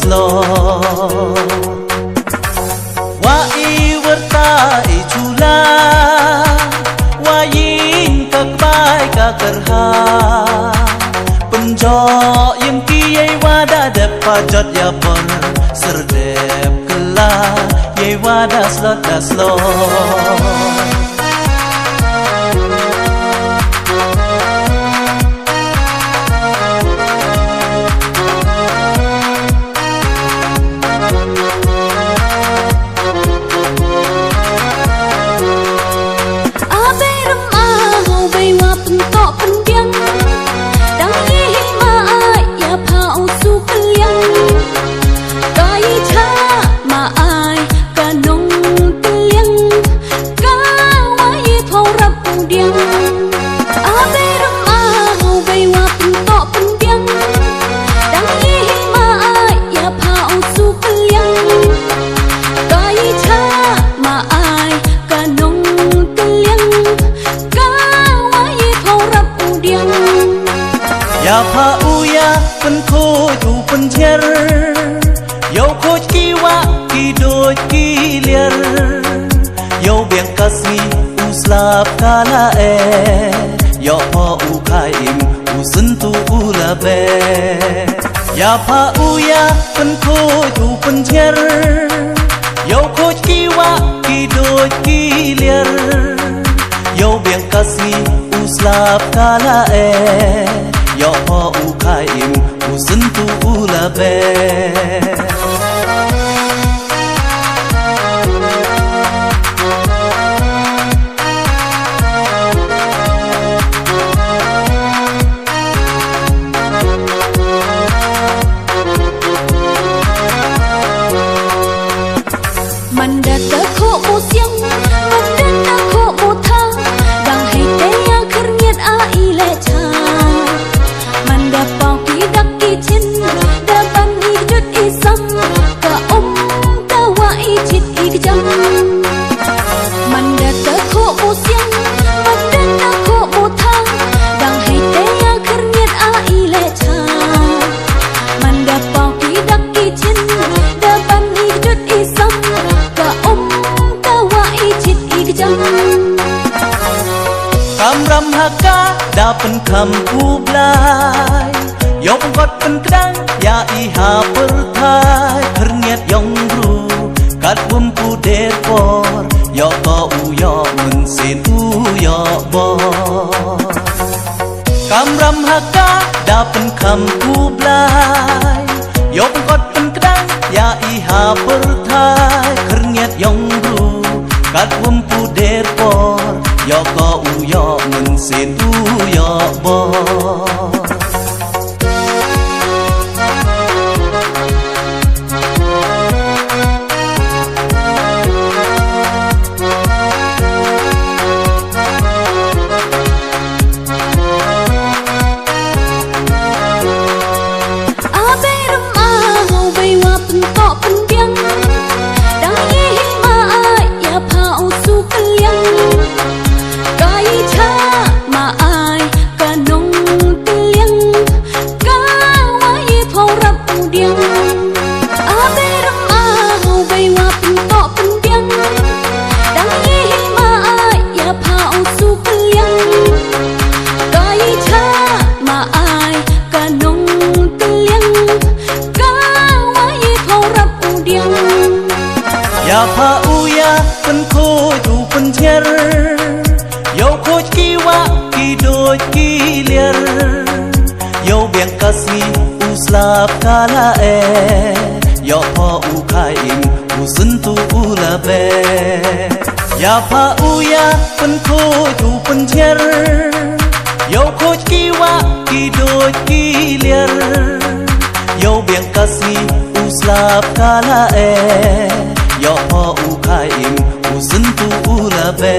slow wa I verta I chula wa yin các bai các kerha penjo yang kiai wa da depa jot ya pon serdep kela ye wa da slow ya pa uya pen khôi tu pen cher yo khôi ki wa ki do ki ler yo biang kasmi uslap kala yo pa u khai im u sun tu u la be ya pa uya pen khôi tu pen cher yo khôi ki wa ki do ki ler yo biang kasmi uslap kala yo po u khai im u sun tu u la be man da ta kho mo siang man da ta kho mo tha dang hai te ya khar nghiet a I le cha ram haka da pen kam ku blai yo got pen kedang ya I ha perthai perniat yong ru kat bum pu der por yo to u yo mun sin u yo bo kam ram haka da pen kam ku blai yo got pen kedang ya I ha perthai perniat yong ru kat bum pu der por yo ko u yo mun sin u yo bo ya pa uya pen khôi tu pen cher yo khôi ki wa ki do ki ler yo biang kasmi uslap kala yo pa u khai im u sun tu u la be ya pa uya pen khôi tu pen cher yo khôi ki wa ki do ki ler yo biang kasmi uslap kala yo po u khai im u sun tu u la be